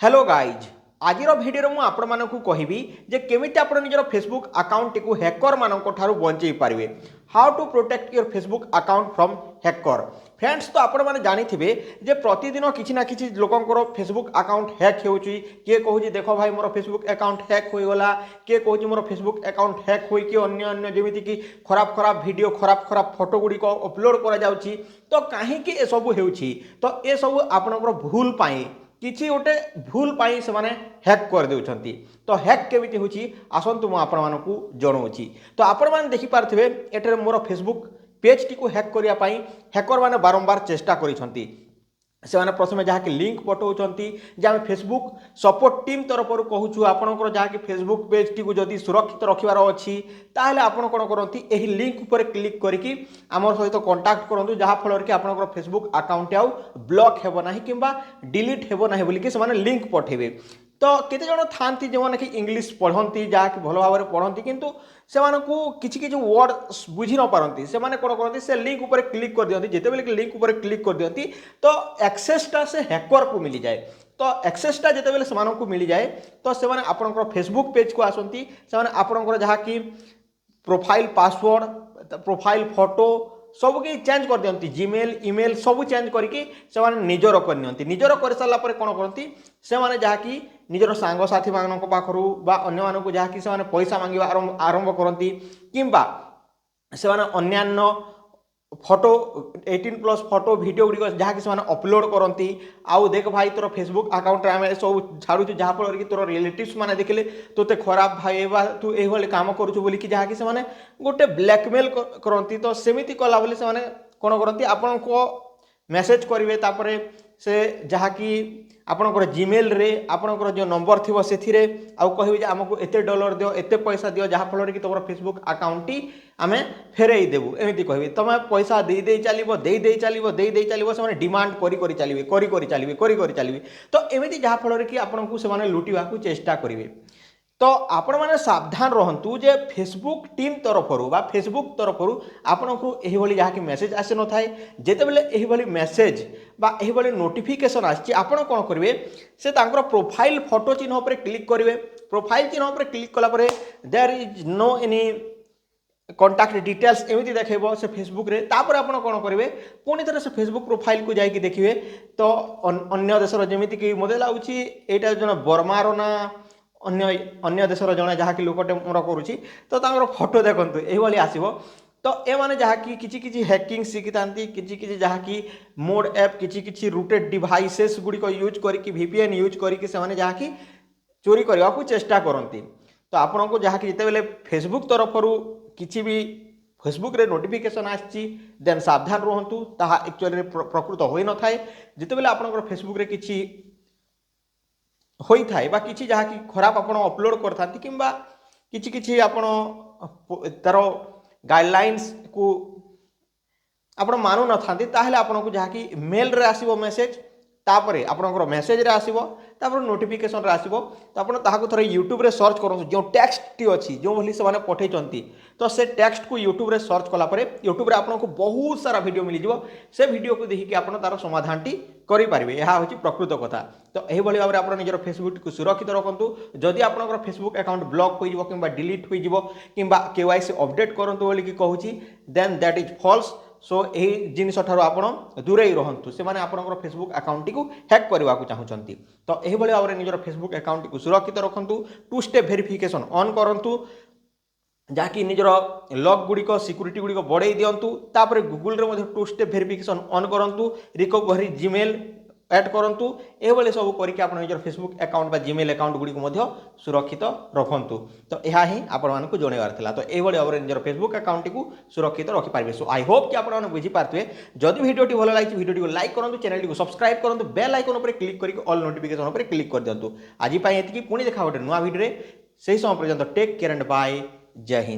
Hello guys आज video मुझे आपण मानक कहबी जे केमिति आपण निजर फेसबुक अकाउंट को हैकर मानक ठारू बंचई पारे। How to protect your Facebook account from hacker. Friends तो आपण मैंने जानिथिबे जे प्रतिदिन किछि ना किछि लोकंकर फेसबुक अकाउंट हैक होउची। किए कहूची देख भाई मोर फेसबुक अकाउंट हैक हो गला, किए कहूची मोर फेसबुक अकाउंट हैक होई कि अन्य अन्य जेमिति कि खराब खराब वीडियो खराब खराब फोटो गुडी को अपलोड करा जाउची। तो काहे कि ए सब हेउची, तो ए सब आपनकर भूल पाई किसी गोटे भूल पाई से माने हैक कर देउछंती। तो हैक केमिति होची आसंतु मु आपण मानकू जणाउची। तो आपण माने देखि पारथिबे एठरे मोर फेसबुक पेज टी को हैक करिया पाई हैकर माने बारंबार चेष्टा करिसंती। से माने प्रथमे जहाँ कि लिंक पठाउछंती जे आमे फेसबुक सपोर्ट टीम तरफ कहूँ आपणकर जहाँ कि फेसबुक पेज टी को जदि सुरक्षित रखिबार अछि ताहले आपण कोन करंती एही लिंक ऊपर क्लिक करिकि आमर सहित कांटेक्ट करंतु जहाँ फल कि आपणकर फेसबुक अकाउंट आउ ब्लॉक हेबो नाही किंबा डिलीट हेबो नाही बोली कि से माने लिंक पठेबे। तो केते जण थांती जे माने कि इंग्लिश पढ़ंती जहाँ कि भलो भाव पढ़ंती किंतु से मानकू किछि किछि वर्ड बुझी न पारंती से माने कोन करंती से लिंक ऊपर क्लिक कर दियंती। जेते बेले लिंक ऊपर क्लिक कर दियंती तो एक्सेसटा से हैकर को मिली जाए। तो एक्सेसटा जेते बेले समानकू मिली जाए तो से माने आपनकर फेसबुक पेज को आसंती से माने आपनकर जहाँ कि प्रोफाइल पासवर्ड प्रोफाइल फोटो सब कि चेंज कर दियंती, जीमेल ईमेल सब चेंज करके से माने निजर कर नियंती। निजर कर साला पर कोन करंती से माने जहाँ कि निजर सांग साथी मानक पाखरु बा अन्य मानक जहाँ कि से माने पैसा मांगिबा आरंभ करंती किंबा से माने अन्यान्य फोटो 18+ फोटो वीडियो गुडी जहाँ कि से माने अपलोड करंती। आउ देख भाई तोर फेसबुक अकाउंट आम सब छाड़ू जहाँ फल कि तोर रिलेटिव्स मैंने देखले तोते खराब भाई तू ये काम करुचु बोली कि जहाँ कि से माने गोटे ब्लैकमेल करंती। तो सेमिति कला बोली से माने कोन करंती आपन को मेसेज करेंगे तापरे से जहाँ कि आपनकर जीमेल रे आपनकर जो नंबर थी से आउ कहबे आमको एते डॉलर दियो एते पैसा दियो जहाँ फल कि तुम फेसबुक अकाउंट आमे फेरई देबू एमती कहबे। तुम पैसा दे दे चलो दे दे चलो दे दे चलो से डिमांड करी चलिए। तो एमती जहाँ फल कि आपको से लुटिवा चेष्टा करेंगे। तो आपण मैंने सावधान रहतु जे फेसबुक टीम तरफ बा फेसबुक तरफ आपन को यही भली जहाँ कि मेसेज आसी न थाए जेते बेले यही भली मेसेज बा यही भली नोटिफिकेशन आछि आपण कोन करिवे से तांकर प्रोफाइल फोटो चिन्ह पर क्लिक करिवे। प्रोफाइल चिन्ह पर क्लिक कला परे there is no any contact details एमती देखो से फेसबुक रे तापर आपण कोन करिवे पुणी थे से फेसबुक प्रोफाइल को जाइए देखिए। तो अन्य देशर जमीती कि मते लाଗୁଛି एटा जन बर्मार ना अन्य अन्य देशर जड़े जहाँ कि लोकटे मोर करुच्ची तो फोटो देखते ये आसो। तो ए माने जहाँ कि किछि किछि हैकिंग शिखी था कि जहाँ कि मोड ऐप किछि रूटेड डिवाइसेस गुड़िक यूज करके VPN यूज करके से जहाँ कि चोरी करने को चेष्टा करती। तो आपण को जहाँ कि जिते फेसबुक तरफ किसी भी फेसबुक रे नोटिफिकेशन आछि देन सावधान रहतु ताहा एक्चुअली प्रकृत होई न थाए। जिते बेले आपनकर फेसबुक रे किछि होई थाए बा किछि जहाँ कि खराब आपण अपलोड करता किंबा किछि किछि आपण तार गाइडलाइंस को आपण मानु न थांती ताहले आपण को जहाँ कि मेल रे आसीबो मेसेज तापरे आपनकर मेसेज रे आसीबो तापर नोटिफिकेशन रे आसीबो। तो आपण ताहाको थरे यूट्यूब रे सर्च करन जो टेक्स्ट टी अछि जो भली से माने पठै चंती तो से टेक्स्ट को यूट्यूब रे सर्च कला परे यूट्यूब रे आपनको बहुत सारा वीडियो मिल जिवो। से वीडियो को देखि कि आपण तार समाधान टी करि पारिबे। एहा होची प्रकृत कथा। तो एही भली भाबरे आपण निजर फेसबुक को सुरक्षित रखंतु। जदि आपनकर फेसबुक अकाउंट ब्लॉक होई जिवो किंबा डिलीट होई जिवो किंबा KYC अपडेट करंतु बोली कि कहूची देन दैट इज फॉल्स। सो यही जिनस ठार आपण दूरे रहतु से माने आपनकर फेसबुक अकाउंट को हैक करने को चाहूँगी। तो यही भाव में निजर फेसबुक अकाउंट को सुरक्षित रखंतु। 2 स्टेप वेरिफिकेशन ऑन करंतु जहाँकि निजर लॉक गुड़िक सिक्यूरीटी गुड़िक बढ़ाई दिंतु। तापर गूगल रे 2 स्टेप वेरिफिकेशन ऑन करंतु। रिकवरी जीमेल ऐड करंतु। एभले सब करके आपण निजर फेसबुक अकाउंट बा जीमेल अकाउंट गुड़ी को सुरक्षित रखंतु। तो यह ही आपण मानक जणेबार थिला। तो एभले भाव में निजर फेसबुक अकाउंट को सुरक्षित रखि पारिबे। सो आई होप कि आपण बुझी पारथुए। जदि वीडियोटी भल लागी वीडियोटी को लाइक करंतु, चैनल को सब्सक्राइब करंतु, बेल आइकन पर क्लिक करके ऑल नोटिफिकेशन पर क्लिक कर दियंतु। आज पई एतिकी पुणी देखा गोटे नुआ वीडियो रे। सेही समय पर्यंत टेक केयर एंड बाय। जय हिंद।